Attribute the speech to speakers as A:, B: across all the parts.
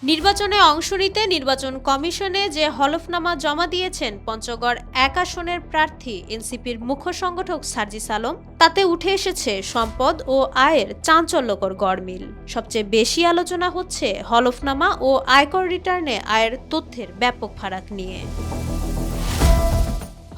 A: নির্বাচনে অংশ নিতে নির্বাচন কমিশনে যে হলফনামা জমা দিয়েছেন পঞ্চগড় ১ আসনের প্রার্থী এনসিপির মুখ্য সংগঠক সার্জিস আলম, তাতে উঠে এসেছে সম্পদ ও আয়ের চাঞ্চল্যকর গড়মিল। সবচেয়ে বেশি আলোচনা হচ্ছে হলফনামা ও আয়কর রিটার্নে আয়ের তথ্যের ব্যাপক ফারাক নিয়ে।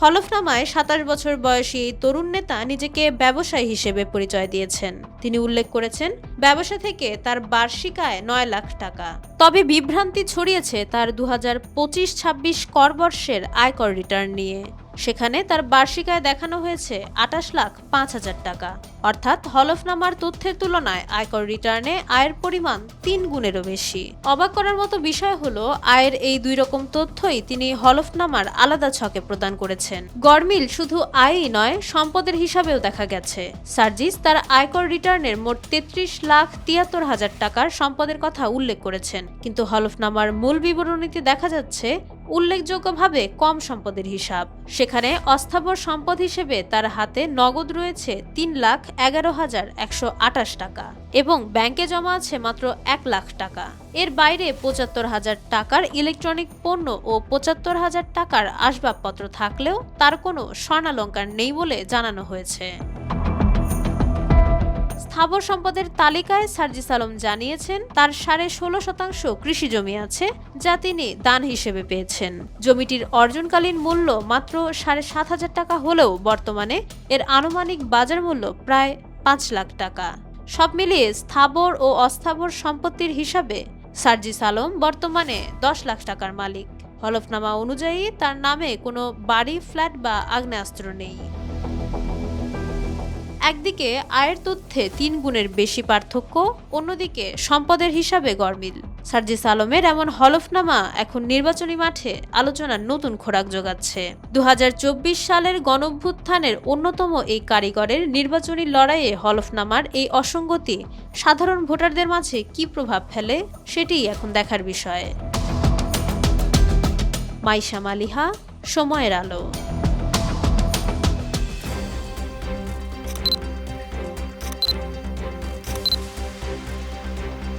A: হলফনামায় ২৭ বছর বয়সী এই তরুণ নেতা নিজেকে ব্যবসায়ী হিসেবে পরিচয় দিয়েছেন। তিনি উল্লেখ করেছেন, ব্যবসা থেকে তার বার্ষিক আয় ৯ লাখ টাকা। তবে বিভ্রান্তি ছড়িয়েছে তার ২০২৫-২৬ করবর্ষের আয়কর রিটার্ন নিয়ে। সেখানে তার বার্ষিক আয় দেখানো হয়েছে ২৮,০৫,০০০ টাকা। অর্থাৎ হলফনামার তথ্যের তুলনায় আয়কর রিটার্নে আয়ের পরিমাণ ৩ গুণেরও বেশি। অবাক করার মতো বিষয় হলো, আয়ের এই দুই রকম তথ্যই তিনি হলফনামার আলাদা ছকে প্রদান করেছেন। গড়মিল শুধু আয়ই নয়, সম্পদের হিসাবেও দেখা গেছে। সার্জিস তার আয়কর রিটার্নের মোট ৩৩,৭৩,০০০ টাকার সম্পদের কথা উল্লেখ করেছেন, কিন্তু হলফনামার মূল বিবরণীতে দেখা যাচ্ছে উল্লেখযোগ্যভাবে কম সম্পদের হিসাব। সেখানে অস্থাবর সম্পদ হিসেবে তার হাতে নগদ রয়েছে ৩,১১,১২৮ টাকা এবং ব্যাংকে জমা আছে মাত্র ১ লাখ টাকা। এর বাইরে ৭৫,০০০ টাকার ইলেকট্রনিক পণ্য ও ৭৫,০০০ টাকার আসবাবপত্র থাকলেও তার কোনো স্বর্ণালংকার নেই বলে জানানো হয়েছে। স্থাবর সম্পদের তালিকায় সার্জিস আলম জানিয়েছেন, তার ১৬.৫% কৃষি জমি আছে, যা তিনি দান হিসেবে পেয়েছেন। জমিটির অর্জনকালীন মূল্য মাত্র ৭,৫০০ টাকা হলেও বর্তমানে এর আনুমানিক বাজার মূল্য প্রায় ৫ লাখ টাকা। সব মিলিয়ে স্থাবর ও অস্থাবর সম্পত্তির হিসাবে সার্জিস আলম বর্তমানে ১০ লাখ টাকার মালিক। হলফনামা অনুযায়ী তার নামে কোনো বাড়ি, ফ্ল্যাট বা আগ্নেয়াস্ত্র নেই। একদিকে আয়ের তথ্যে ৩ গুণের বেশি পার্থক্য, অন্যদিকে সম্পদের হিসাবে গড়মিল। সার্জিস আলমের এমন হলফনামা এখন নির্বাচনী মাঠে আলোচনার নতুন খোরাক যোগাচ্ছে। ২০২৪ সালের গণঅভ্যুত্থানের অন্যতম এই কারিগরের নির্বাচনী লড়াইয়ে হলফনামার এই অসঙ্গতি সাধারণ ভোটারদের মাঝে কী প্রভাব ফেলে, সেটিই এখন দেখার বিষয়। মাইশা মালিহা, সময়ের আলো।